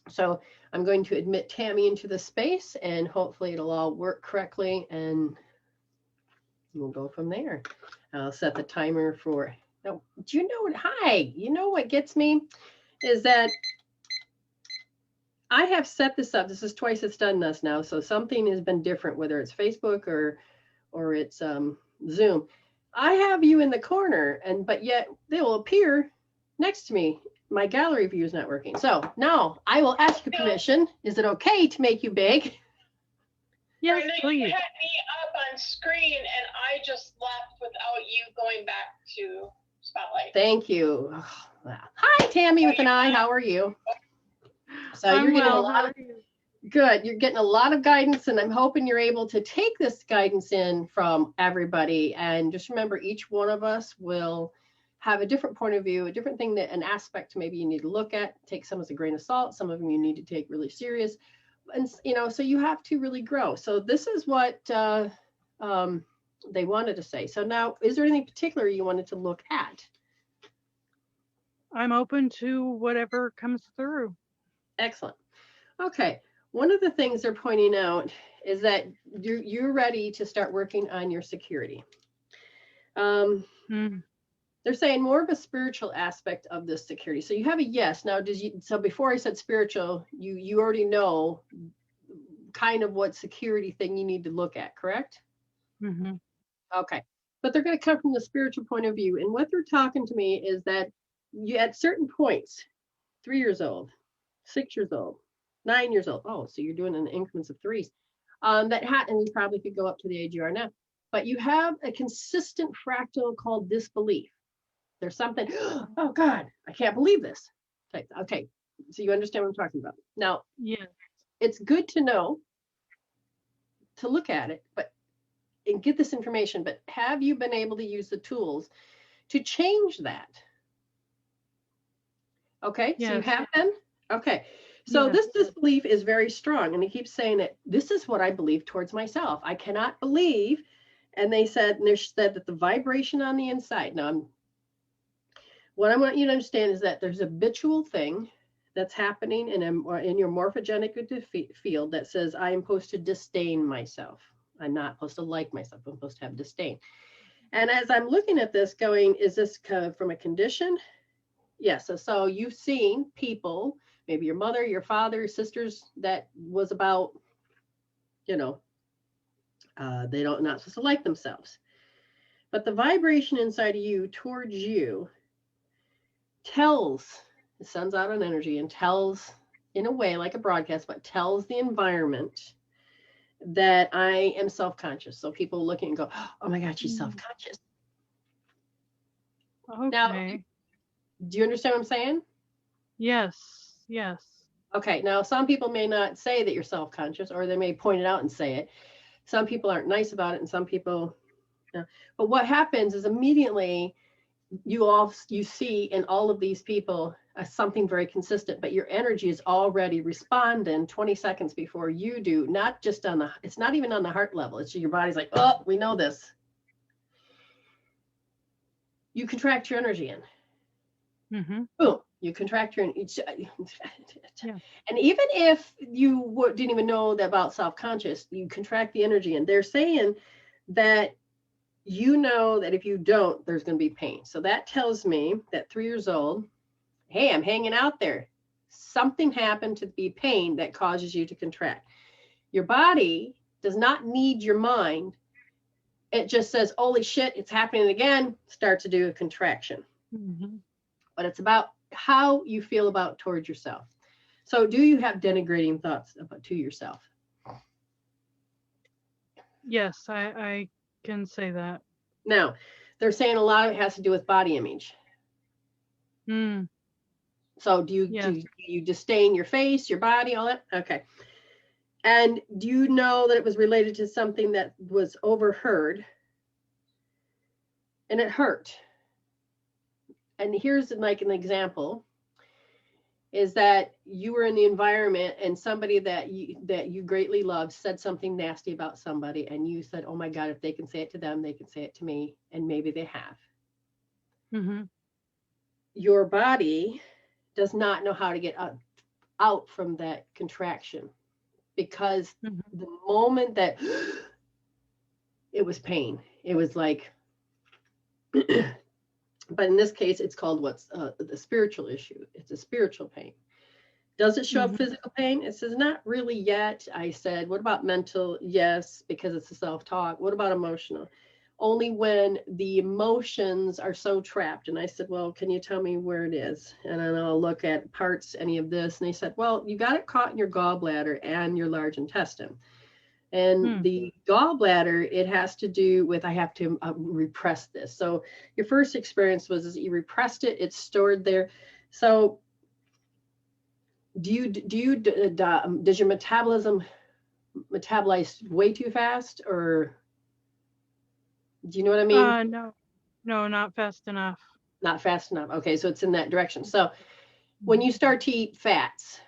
So I'm going to admit Tammy into the space, and hopefully it'll all work correctly, and we'll go from there. I'll set the timer for, now, do you know what, hi, you know what gets me is that I have set this up. This is twice it's done this now. So something has been different, whether it's Facebook or it's Zoom. I have you in the corner, and but yet they will appear next to me. My gallery view is not working. So now I will ask your permission. Is it okay to make you big? Yes, Brenda, please. you had me up on screen, and I just left without you going back to Spotlight. Thank you. Hi, Tammy with an I. How are you? So I'm you're getting well. a lot of good. You're getting a lot of guidance, and I'm hoping you're able to take this guidance in from everybody. And just remember, each one of us will have a different point of view, a different thing, that an aspect maybe you need to look at. Take some as a grain of salt. Some of them you need to take really serious, and so you have to really grow. So this is what they wanted to say. So now, is there anything particular you wanted to look at? I'm open to whatever comes through. Excellent. Okay. One of the things they're pointing out is that you're ready to start working on your security. Um, Mm. they're saying more of a spiritual aspect of this security. So you have a yes. Now, so before I said spiritual, you already know kind of what security thing you need to look at, correct? Mm-hmm. Okay. But they're going to come from the spiritual point of view. And what they're talking to me is that you, at certain points, 3 years old, 6 years old, 9 years old. Oh, so you're doing it in increments of threes. And you probably could go up to the age you are now. But you have a consistent fractal called disbelief. There's something, oh God, I can't believe this. Okay, so you understand what I'm talking about. Now, Yes. it's good to know, to look at it, and get this information, but have you been able to use the tools to change that? Okay, so you Yes. have been? Okay. So Yes. this disbelief is very strong. And he keeps saying that this is what I believe towards myself. I cannot believe. And they said that the vibration on the inside. Now, what I want you to understand is that there's a habitual thing that's happening in your morphogenic field that says I am supposed to disdain myself. I'm not supposed to like myself. I'm supposed to have disdain. And as I'm looking at this going, is this kind of from a condition? Yes. So you've seen people, maybe your mother, your father, sisters, that was about, they don't not supposed to like themselves. But the vibration inside of you towards you it sends out an energy and tells, in a way like a broadcast, but tells the environment that I am self-conscious. So people looking and go, oh my God, she's self-conscious. Now, Okay. do you understand what I'm saying? Yes. Yes. Okay, now some people may not say that you're self-conscious, or they may point it out and say it. Some people aren't nice about it, and some people, but what happens is immediately you see in all of these people something very consistent, but your energy is already responding 20 seconds before you do, not just it's not even on the heart level. It's your body's like, oh, we know this. You contract your energy in. Mm-hmm. Boom, you contract your, Yeah. and even if you didn't even know about self-conscious, you contract the energy in. They're saying that that if you don't, there's going to be pain. So that tells me that 3 years old, hey, I'm hanging out there. Something happened to be pain that causes you to contract. Your body does not need your mind. It just says, holy shit, it's happening again. Start to do a contraction. Mm-hmm. But it's about how you feel about towards yourself. So do you have denigrating thoughts to yourself? Yes, I can say that. Now, they're saying a lot of it has to do with body image. Mm. So do Yes. you disdain your face, your body, all that? Okay. And do you know that it was related to something that was overheard and it hurt? And here's like an example is that you were in the environment and somebody that you greatly love said something nasty about somebody, and you said, oh my God, if they can say it to them, they can say it to me. And maybe they have. Mm-hmm. Your body does not know how to get out from that contraction, because Mhm. the moment that it was pain, it was like, but in this case, it's called what's the spiritual issue. It's a spiritual pain. Does it show up Mhm. physical pain? It says, not really yet. I said, what about mental? Yes, because it's a self-talk. What about emotional? Only when the emotions are so trapped. And I said, well, can you tell me where it is? And then I'll look at parts, any of this. And they said, well, you got it caught in your gallbladder and your large intestine. And the gallbladder, it has to do with, I have to repress this. So your first experience was is you repressed it, it's stored there. So does your metabolism metabolize way too fast, or do you know what I mean? No, no, not fast enough. Not fast enough. Okay, so it's in that direction. So when you start to eat fats,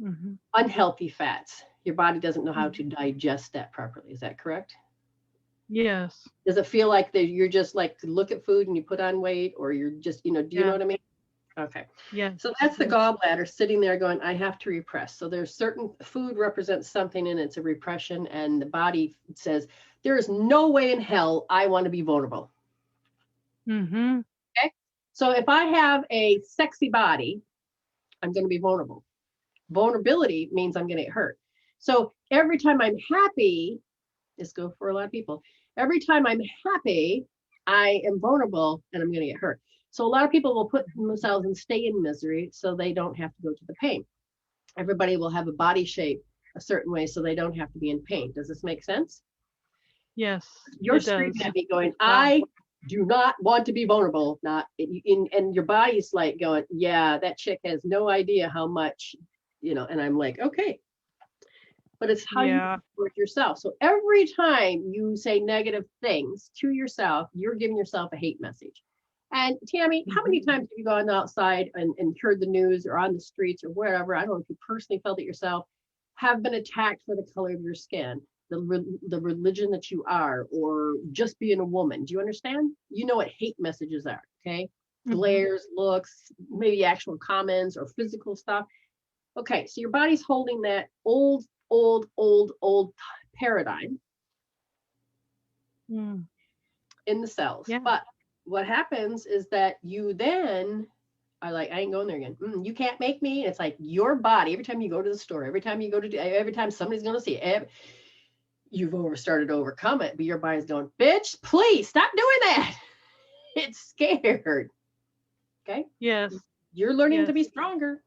Mm-hmm. unhealthy fats, your body doesn't know how to digest that properly. Is that correct? Yes. Does it feel like that you're just like look at food and you put on weight, or you're just, do you know what I mean? Okay. Yes. So that's the gallbladder sitting there going, I have to repress. So there's certain food represents something and it's a repression, and the body says, there is no way in hell I want to be vulnerable. Mm-hmm. Okay. So if I have a sexy body, I'm going to be vulnerable. Vulnerability means I'm going to get hurt. So every time I'm happy, this goes for a lot of people. Every time I'm happy, I am vulnerable and I'm going to get hurt. So a lot of people will put themselves and stay in misery so they don't have to go to the pain. Everybody will have a body shape a certain way so they don't have to be in pain. Does this make sense? Yes. You're it screaming does. at me going, I do not want to be vulnerable. Not in, and your body's like going, yeah, that chick has no idea how much, and I'm like, okay. But it's how you with yourself. So every time you say negative things to yourself, you're giving yourself a hate message. And Tammy, how many times have you gone outside and heard the news or on the streets or wherever, I don't know if you personally felt it yourself, have been attacked for the color of your skin, the religion that you are, or just being a woman? Do you understand? You know what hate messages are, okay? Glares, looks, maybe actual comments or physical stuff. Okay, so your body's holding that old paradigm in the cells. Yeah. But what happens is that you then are like, I ain't going there again. You can't make me. It's like your body, every time you go to the store, every time somebody's going to see it, you've started to overcome it, but your body's going, bitch, please stop doing that. It's scared. Okay? Yes. You're learning to be stronger.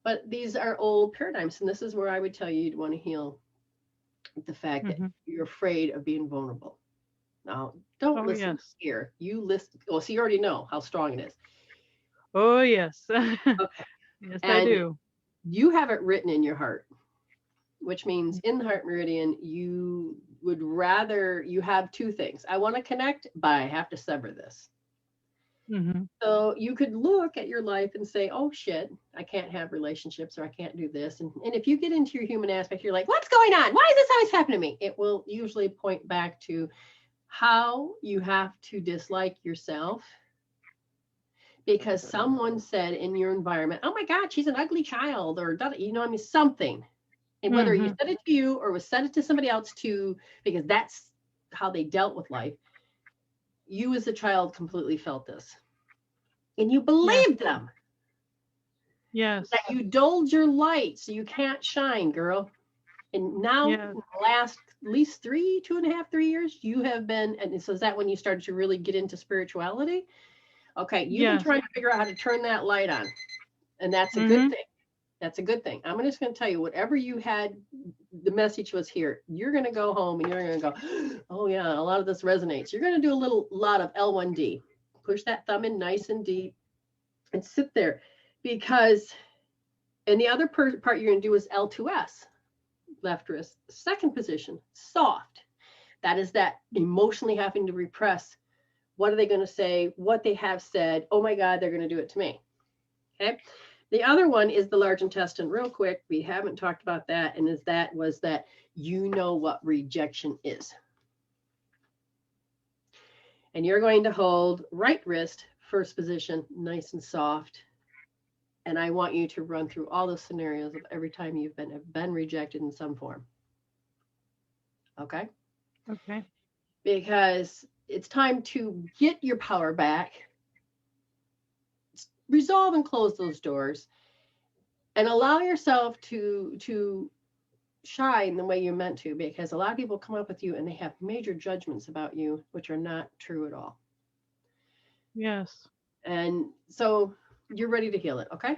But these are old paradigms, and this is where I would tell you you'd want to heal the fact that you're afraid of being vulnerable. Now, don't listen here. You listen. Well, so you already know how strong it is. Oh, yes. Okay. Yes, and I do. You have it written in your heart, which means in the heart meridian, you would rather, you have two things. I want to connect, but I have to sever this. So you could look at your life and say, oh shit, I can't have relationships, or I can't do this. And if you get into your human aspect, you're like, what's going on? Why is this always happening to me? It will usually point back to how you have to dislike yourself because someone said in your environment, oh my God, she's an ugly child, or, something. And whether you said it to you or was said it to somebody else too, because that's how they dealt with life, you as a child completely felt this. And you believed them. Yes. That you dulled your light so you can't shine, girl. And now, the last at least 2.5, 3 years, you have been, and so is that when you started to really get into spirituality? Okay, you've been trying to figure out how to turn that light on. And that's a good thing. That's a good thing. I'm just going to tell you, whatever you had, the message was here. You're going to go home and you're going to go, oh yeah, a lot of this resonates. You're going to do a lot of L1D. Push that thumb in nice and deep and sit there, because, and the other part you're going to do is L2S, left wrist, second position, soft. That is that emotionally having to repress. What are they going to say? What they have said? Oh my God, they're going to do it to me. Okay. The other one is the large intestine. Real quick, we haven't talked about that, and was that you know what rejection is. And you're going to hold right wrist, first position, nice and soft. And I want you to run through all the scenarios of every time you've been rejected in some form. Okay? Okay. Because it's time to get your power back, resolve and close those doors, and allow yourself to shine the way you're meant to, because a lot of people come up with you and they have major judgments about you, which are not true at all. Yes. And so you're ready to heal it, okay?